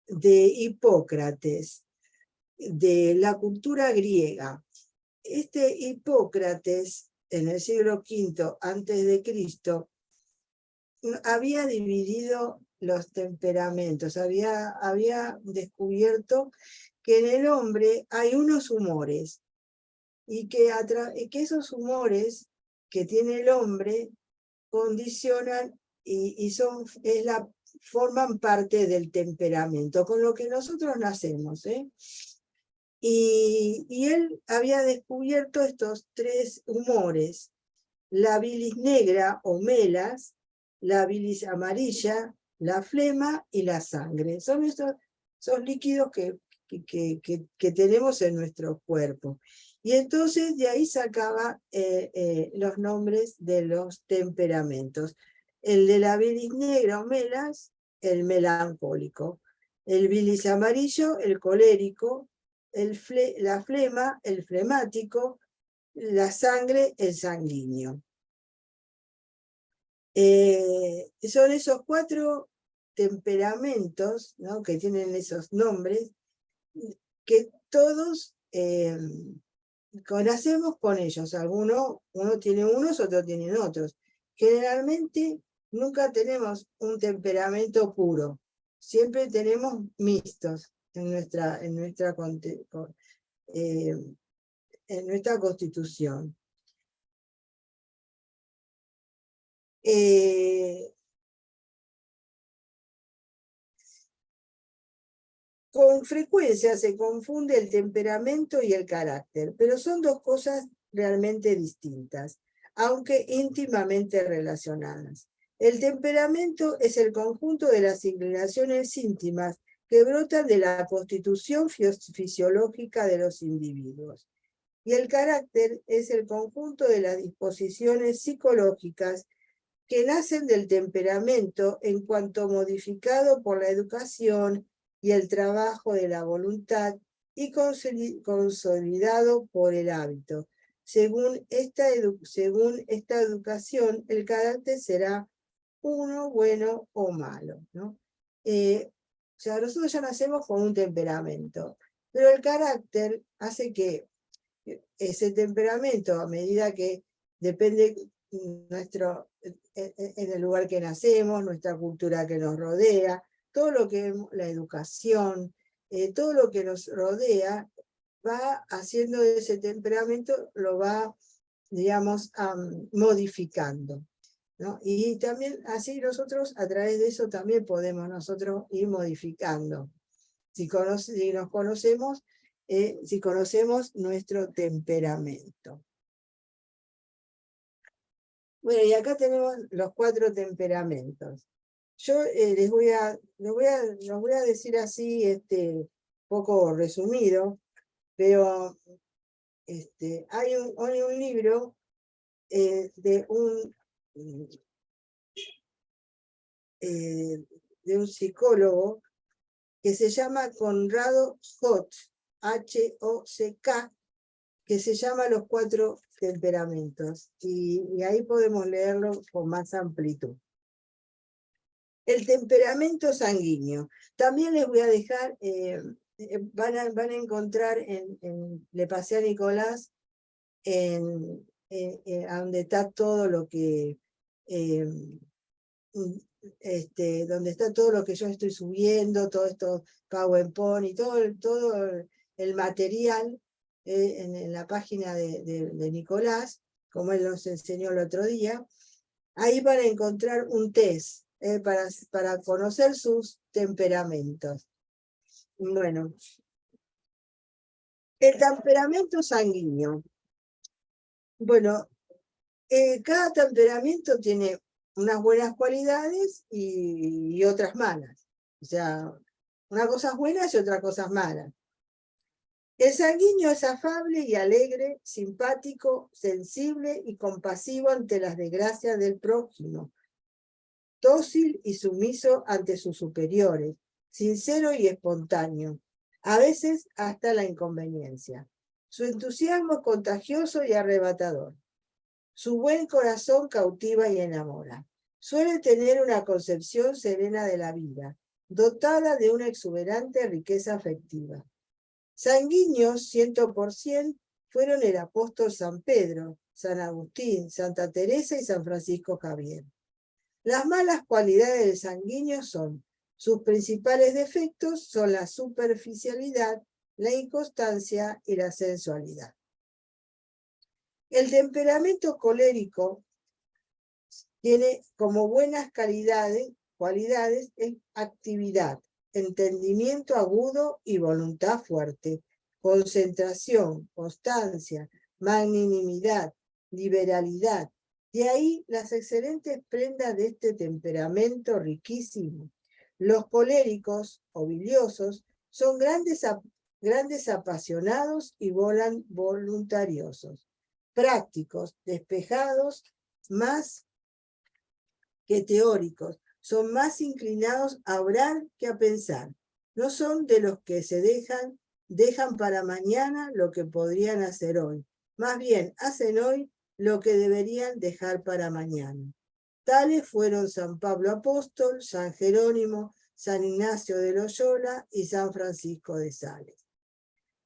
Hipócrates, de la cultura griega. Hipócrates, en el siglo V a.C., había dividido los temperamentos, había descubierto que en el hombre hay unos humores, y que esos humores que tiene el hombre condicionan es forman parte del temperamento, con lo que nosotros nacemos. Y él había descubierto estos 3 humores: la bilis negra o melas, la bilis amarilla, la flema y la sangre. Son estos líquidos que tenemos en nuestro cuerpo. Y entonces de ahí sacaba los nombres de los temperamentos. El de la bilis negra o melas, el melancólico. El bilis amarillo, el colérico. La flema, el flemático. La sangre, el sanguíneo. Son esos 4 temperamentos, ¿no?, que tienen esos nombres, que todos nacemos con ellos. Uno tiene unos, otros tienen otros. Generalmente nunca tenemos un temperamento puro, siempre tenemos mixtos en nuestra constitución. Con frecuencia se confunde el temperamento y el carácter, pero son 2 cosas realmente distintas, aunque íntimamente relacionadas. El temperamento es el conjunto de las inclinaciones íntimas que brotan de la constitución fisiológica de los individuos. Y el carácter es el conjunto de las disposiciones psicológicas que nacen del temperamento en cuanto modificado por la educación y el trabajo de la voluntad y consolidado por el hábito. Según esta educación, el carácter será uno bueno o malo, ¿no? O sea, nosotros ya nacemos con un temperamento, pero el carácter hace que ese temperamento, a medida que depende en el lugar que nacemos, nuestra cultura que nos rodea, todo lo que la educación, todo lo que nos rodea, va haciendo ese temperamento, lo va, digamos, modificando, ¿no? Y también así nosotros, a través de eso, también podemos nosotros ir modificando. Si nos conocemos, si conocemos nuestro temperamento. Bueno, y acá tenemos los 4 temperamentos. Yo los voy a decir así, poco resumido, pero hay un libro de un psicólogo que se llama Conrado Hock, H-O-C-K, que se llama Los 4 temperamentos, y ahí podemos leerlo con más amplitud. El temperamento sanguíneo. También les voy a dejar, van a encontrar Le pasé a Nicolás, a donde está todo lo que, donde está todo lo que yo estoy subiendo, todo esto, PowerPoint y todo el material, en la página de Nicolás, como él nos enseñó el otro día. Ahí van a encontrar un test para conocer sus temperamentos. Bueno, el temperamento sanguíneo. Bueno, cada temperamento tiene unas buenas cualidades y otras malas. O sea, unas cosas buenas y otras cosas malas. El sanguíneo es afable y alegre, simpático, sensible y compasivo ante las desgracias del prójimo. Dócil y sumiso ante sus superiores, sincero y espontáneo, a veces hasta la inconveniencia. Su entusiasmo es contagioso y arrebatador. Su buen corazón cautiva y enamora. Suele tener una concepción serena de la vida, dotada de una exuberante riqueza afectiva. Sanguíneos 100% fueron el apóstol San Pedro, San Agustín, Santa Teresa y San Francisco Javier. Las malas cualidades del sanguíneo son: sus principales defectos son la superficialidad, la inconstancia y la sensualidad. El temperamento colérico tiene como buenas calidades cualidades es actividad, entendimiento agudo y voluntad fuerte, concentración, constancia, magnanimidad, liberalidad. De ahí las excelentes prendas de este temperamento riquísimo. Los coléricos o biliosos son grandes apasionados y voluntariosos, prácticos, despejados, más que teóricos, son más inclinados a obrar que a pensar. No son de los que se dejan para mañana lo que podrían hacer hoy. Más bien, hacen hoy lo que deberían dejar para mañana. Tales fueron San Pablo Apóstol, San Jerónimo, San Ignacio de Loyola y San Francisco de Sales.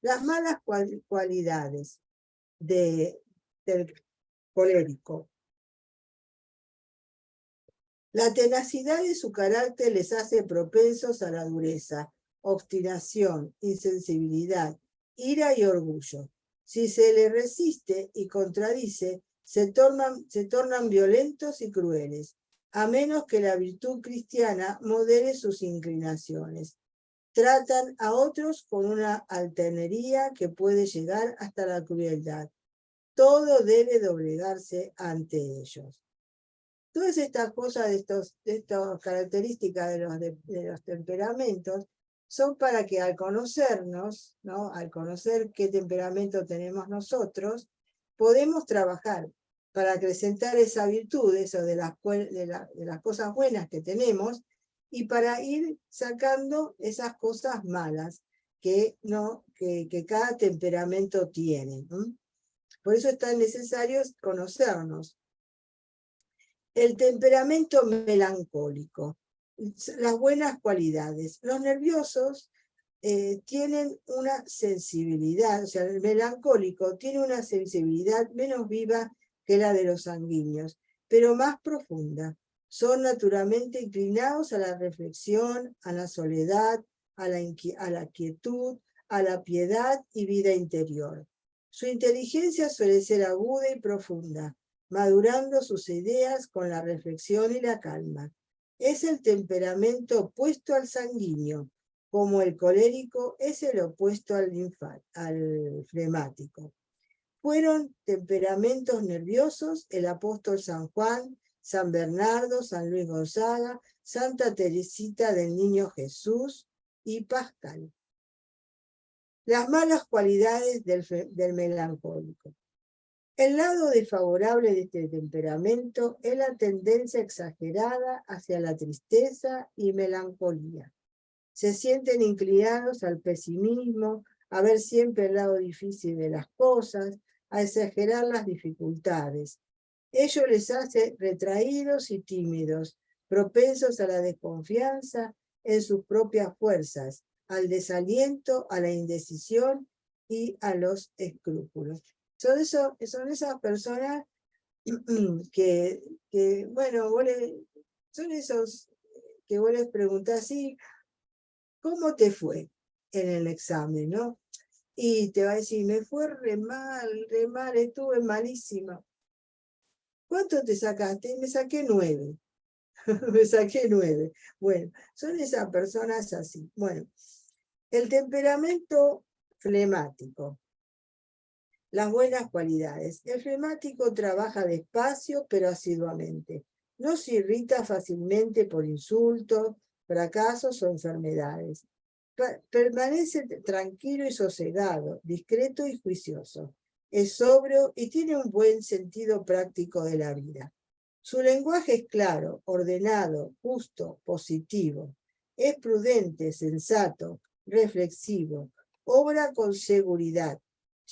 Las malas cualidades del colérico. La tenacidad de su carácter les hace propensos a la dureza, obstinación, insensibilidad, ira y orgullo. Si se les resiste y contradice, se tornan violentos y crueles, a menos que la virtud cristiana modere sus inclinaciones. Tratan a otros con una altanería que puede llegar hasta la crueldad. Todo debe doblegarse ante ellos. Todas estas cosas, de estas características de los temperamentos, son para que al conocernos, ¿no? Al conocer qué temperamento tenemos nosotros, podemos trabajar para acrecentar esa virtud, eso de las cosas buenas que tenemos, y para ir sacando esas cosas malas que cada temperamento tiene, ¿no? Por eso es tan necesario conocernos. El temperamento melancólico, las buenas cualidades. Los nerviosos tienen una sensibilidad, o sea, el melancólico tiene una sensibilidad menos viva que la de los sanguíneos, pero más profunda. Son naturalmente inclinados a la reflexión, a la soledad, a la quietud, a la piedad y vida interior. Su inteligencia suele ser aguda y profunda, madurando sus ideas con la reflexión y la calma. Es el temperamento opuesto al sanguíneo, como el colérico es el opuesto al flemático. Fueron temperamentos nerviosos el apóstol San Juan, San Bernardo, San Luis Gonzaga, Santa Teresita del Niño Jesús y Pascal. Las malas cualidades del melancólico. El lado desfavorable de este temperamento es la tendencia exagerada hacia la tristeza y melancolía. Se sienten inclinados al pesimismo, a ver siempre el lado difícil de las cosas, a exagerar las dificultades. Ello les hace retraídos y tímidos, propensos a la desconfianza en sus propias fuerzas, al desaliento, a la indecisión y a los escrúpulos. Son esas personas que bueno, son esos que vos les preguntás, sí, ¿cómo te fue en el examen, no? Y te va a decir, me fue re mal, estuve malísima. ¿Cuánto te sacaste? Me saqué 9. Me saqué 9. Bueno, son esas personas así. Bueno, el temperamento flemático. Las buenas cualidades. El flemático trabaja despacio, pero asiduamente. No se irrita fácilmente por insultos, fracasos o enfermedades. Permanece tranquilo y sosegado, discreto y juicioso. Es sobrio y tiene un buen sentido práctico de la vida. Su lenguaje es claro, ordenado, justo, positivo. Es prudente, sensato, reflexivo. Obra con seguridad.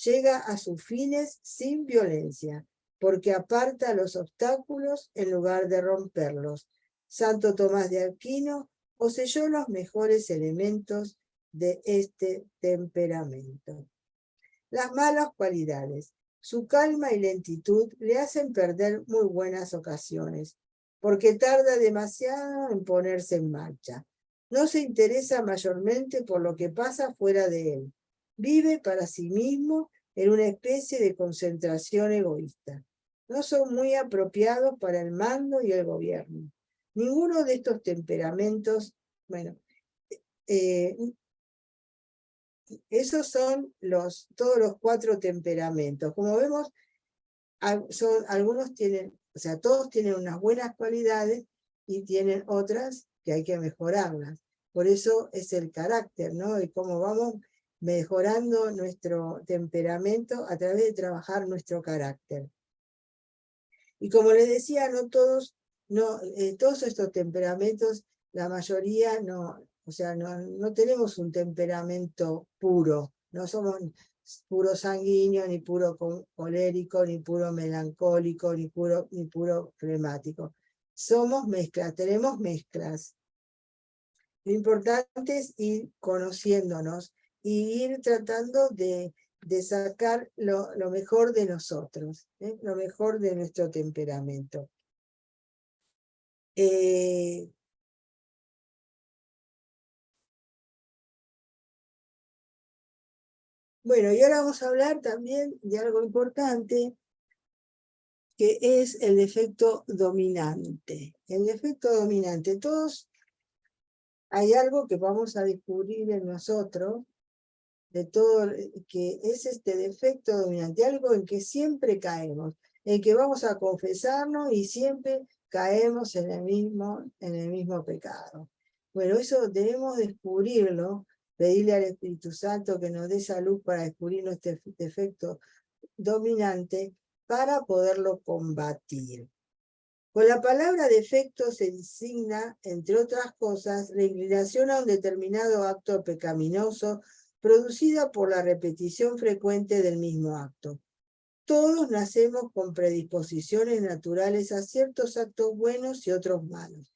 Llega a sus fines sin violencia, porque aparta los obstáculos en lugar de romperlos. Santo Tomás de Aquino poseyó los mejores elementos de este temperamento. Las malas cualidades. Su calma y lentitud le hacen perder muy buenas ocasiones, porque tarda demasiado en ponerse en marcha. No se interesa mayormente por lo que pasa fuera de él. Vive para sí mismo en una especie de concentración egoísta. No son muy apropiados para el mando y el gobierno. Ninguno de estos temperamentos, bueno, esos son todos los 4 temperamentos. Como vemos, algunos tienen, o sea, todos tienen unas buenas cualidades y tienen otras que hay que mejorarlas. Por eso es el carácter, ¿no? Y cómo vamos mejorando nuestro temperamento a través de trabajar nuestro carácter. Y como les decía, todos estos temperamentos, la mayoría o sea, no tenemos un temperamento puro, no somos puro sanguíneo, ni puro colérico, ni puro melancólico, ni puro flemático. Somos mezclas, tenemos mezclas. Lo importante es ir conociéndonos y ir tratando de sacar lo mejor de nosotros, lo mejor de nuestro temperamento. Bueno, y ahora vamos a hablar también de algo importante, que es el defecto dominante. El defecto dominante, hay algo que vamos a descubrir en nosotros, de todo, que es este defecto dominante, algo en que siempre caemos, en que vamos a confesarnos y siempre caemos en el mismo pecado. Bueno, eso debemos descubrirlo, pedirle al Espíritu Santo que nos dé esa luz para descubrir nuestro defecto dominante para poderlo combatir. Con la palabra defecto se designa, entre otras cosas, la inclinación a un determinado acto pecaminoso producida por la repetición frecuente del mismo acto. Todos nacemos con predisposiciones naturales a ciertos actos buenos y otros malos.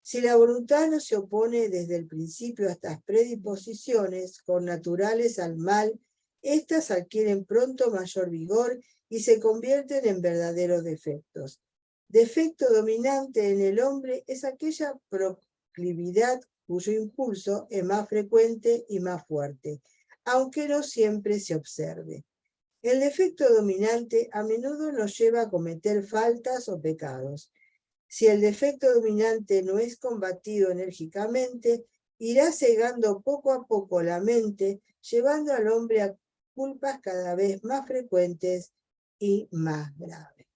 Si la voluntad no se opone desde el principio a estas predisposiciones connaturales al mal, éstas adquieren pronto mayor vigor y se convierten en verdaderos defectos. Defecto dominante en el hombre es aquella proclividad cuyo impulso es más frecuente y más fuerte, aunque no siempre se observe. El defecto dominante a menudo nos lleva a cometer faltas o pecados. Si el defecto dominante no es combatido enérgicamente, irá cegando poco a poco la mente, llevando al hombre a culpas cada vez más frecuentes y más graves.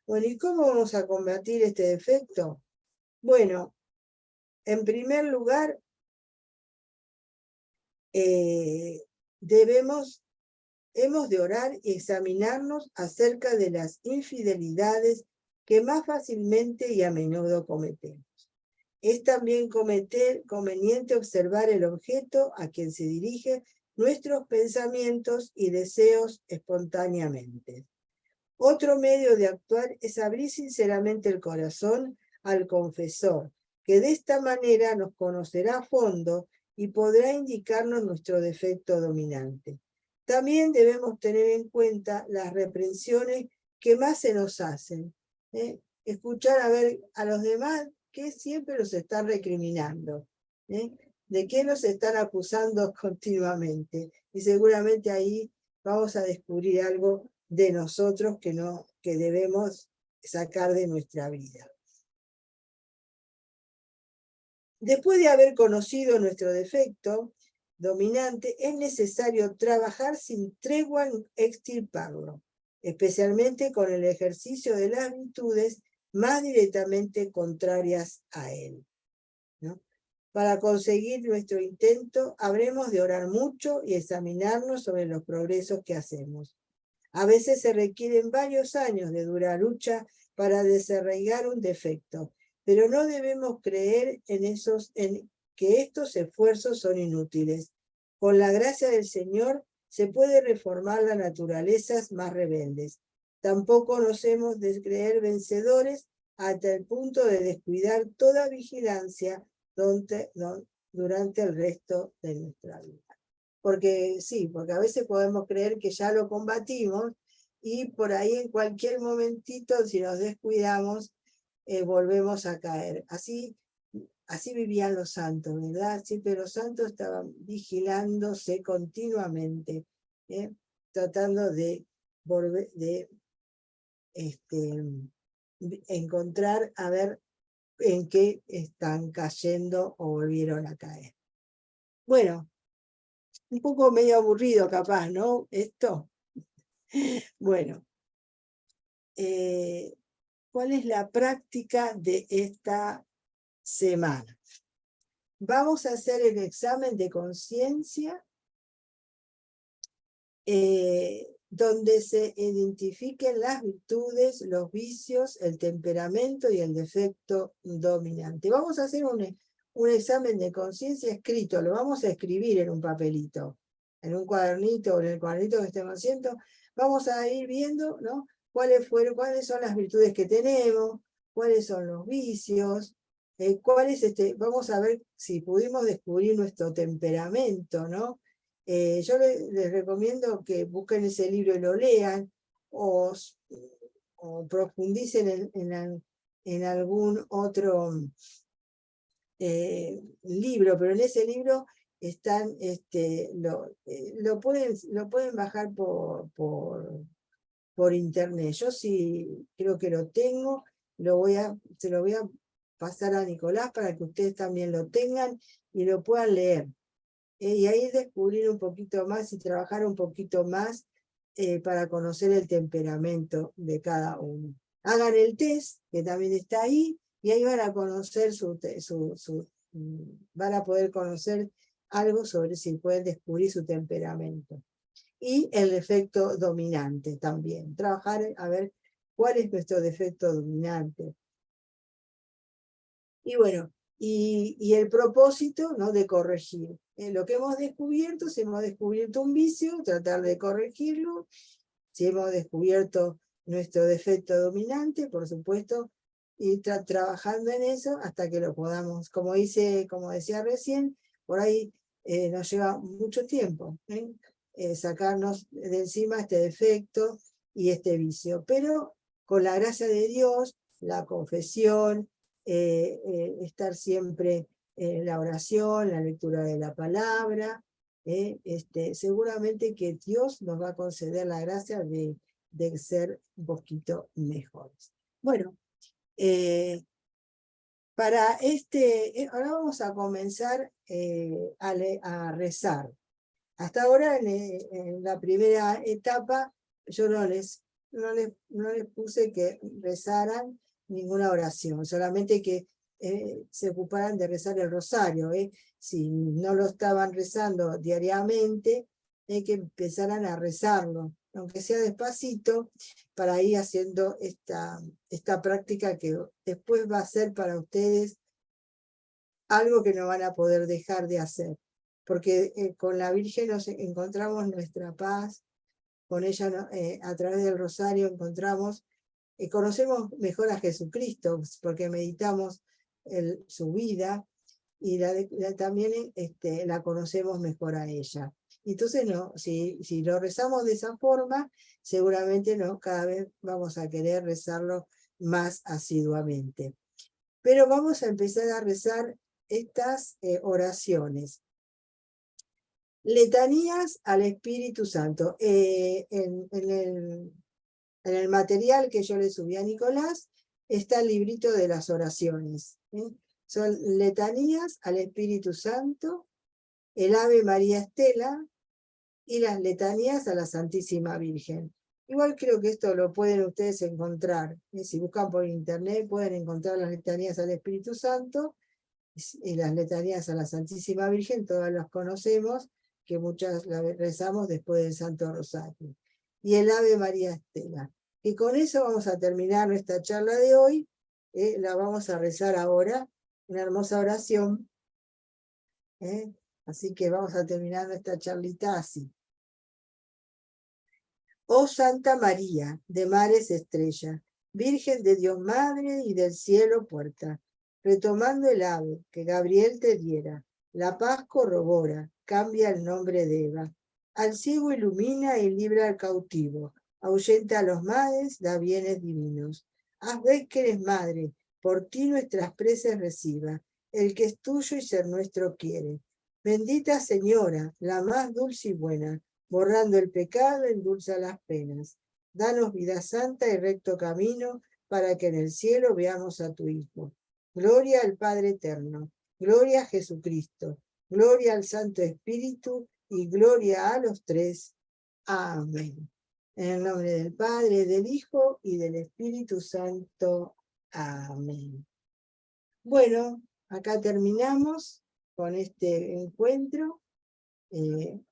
Bueno, ¿y cómo vamos a combatir este defecto? Bueno, en primer lugar, hemos de orar y examinarnos acerca de las infidelidades que más fácilmente y a menudo cometemos. Es también conveniente observar el objeto a quien se dirigen nuestros pensamientos y deseos espontáneamente. Otro medio de actuar es abrir sinceramente el corazón al confesor, que de esta manera nos conocerá a fondo y podrá indicarnos nuestro defecto dominante. También debemos tener en cuenta las reprensiones que más se nos hacen. Escuchar a ver a los demás que siempre los están recriminando, de qué nos están acusando continuamente. Y seguramente ahí vamos a descubrir algo de nosotros que debemos sacar de nuestra vida. Después de haber conocido nuestro defecto dominante, es necesario trabajar sin tregua en extirparlo, especialmente con el ejercicio de las virtudes más directamente contrarias a él, ¿no? Para conseguir nuestro intento, habremos de orar mucho y examinarnos sobre los progresos que hacemos. A veces se requieren varios años de dura lucha para desarraigar un defecto, pero no debemos creer en que estos esfuerzos son inútiles. Con la gracia del Señor se puede reformar las naturalezas más rebeldes. Tampoco nos hemos de creer vencedores hasta el punto de descuidar toda vigilancia durante el resto de nuestra vida. Porque sí, porque a veces podemos creer que ya lo combatimos y por ahí en cualquier momentito, si nos descuidamos, volvemos a caer. Así vivían los santos, ¿verdad? Siempre los santos estaban vigilándose continuamente, tratando de encontrar, a ver, en qué están cayendo o volvieron a caer. Bueno, un poco medio aburrido capaz, ¿no? Esto. Bueno, ¿cuál es la práctica de esta semana? Vamos a hacer el examen de conciencia donde se identifiquen las virtudes, los vicios, el temperamento y el defecto dominante. Vamos a hacer un examen de conciencia escrito, lo vamos a escribir en un papelito, en un cuadernito o en el cuadernito que estemos haciendo. Vamos a ir viendo, ¿no? cuáles son las virtudes que tenemos, cuáles son los vicios, vamos a ver si pudimos descubrir nuestro temperamento, ¿no? Yo les recomiendo que busquen ese libro y lo lean, o profundicen en algún otro libro, pero en ese libro están, lo pueden bajar por internet. Yo sí creo que lo tengo, se lo voy a pasar a Nicolás para que ustedes también lo tengan y lo puedan leer. Y ahí descubrir un poquito más y trabajar un poquito más para conocer el temperamento de cada uno. Hagan el test, que también está ahí, y ahí van a conocer van a poder conocer algo sobre si pueden descubrir su temperamento. Y el defecto dominante también. Trabajar a ver cuál es nuestro defecto dominante. Y bueno, y el propósito, ¿no? de corregir. Lo que hemos descubierto, si hemos descubierto un vicio, tratar de corregirlo. Si hemos descubierto nuestro defecto dominante, por supuesto, ir trabajando en eso hasta que lo podamos, como decía recién, por ahí nos lleva mucho tiempo sacarnos de encima este defecto y este vicio. Pero con la gracia de Dios, la confesión, estar siempre en la oración, la lectura de la palabra, seguramente que Dios nos va a conceder la gracia de ser un poquito mejores. Bueno, ahora vamos a comenzar a rezar. Hasta ahora, en la primera etapa, yo no les puse que rezaran ninguna oración, solamente que se ocuparan de rezar el rosario. Si no lo estaban rezando diariamente, que empezaran a rezarlo, aunque sea despacito, para ir haciendo esta práctica que después va a ser para ustedes algo que no van a poder dejar de hacer. Porque con la Virgen nos encontramos nuestra paz, con ella a través del rosario encontramos, conocemos mejor a Jesucristo, porque meditamos su vida, y también la conocemos mejor a ella. Entonces, si lo rezamos de esa forma, seguramente cada vez vamos a querer rezarlo más asiduamente. Pero vamos a empezar a rezar estas oraciones. Letanías al Espíritu Santo. En el material que yo le subí a Nicolás está el librito de las oraciones. Son letanías al Espíritu Santo, el Ave María Estela y las letanías a la Santísima Virgen. Igual creo que esto lo pueden ustedes encontrar. Si buscan por internet pueden encontrar las letanías al Espíritu Santo y las letanías a la Santísima Virgen, todas las conocemos, que muchas las rezamos después del Santo Rosario. Y el Ave María Estela. Y con eso vamos a terminar nuestra charla de hoy. La vamos a rezar ahora, una hermosa oración. Así que vamos a terminar nuestra charlita así. Oh Santa María, de mares estrella, Virgen de Dios Madre y del cielo puerta, retomando el ave que Gabriel te diera, la paz corrobora, cambia el nombre de Eva. Al ciego ilumina y libra al cautivo, ahuyenta a los males, da bienes divinos. Haz ver que eres madre, por ti nuestras preces reciba, el que es tuyo y ser nuestro quiere. Bendita Señora, la más dulce y buena, borrando el pecado, endulza las penas. Danos vida santa y recto camino, para que en el cielo veamos a tu Hijo. gloria al Padre eterno, gloria a Jesucristo, gloria al Santo Espíritu y gloria a los tres. Amén. En el nombre del Padre, del Hijo y del Espíritu Santo. Amén. Bueno, acá terminamos con este encuentro.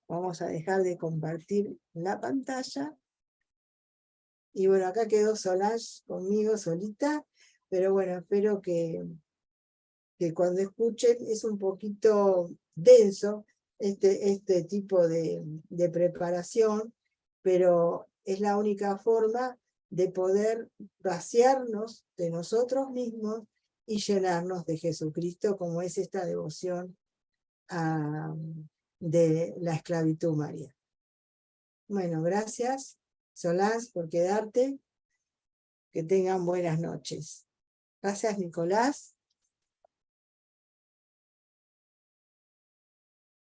Vamos a dejar de compartir la pantalla. Y bueno, acá quedó Solange conmigo solita, pero bueno, espero que cuando escuchen es un poquito denso este tipo de preparación, pero es la única forma de poder vaciarnos de nosotros mismos y llenarnos de Jesucristo, como es esta devoción de la esclavitud María. Bueno, gracias, Solange, por quedarte. Que tengan buenas noches. Gracias, Nicolás.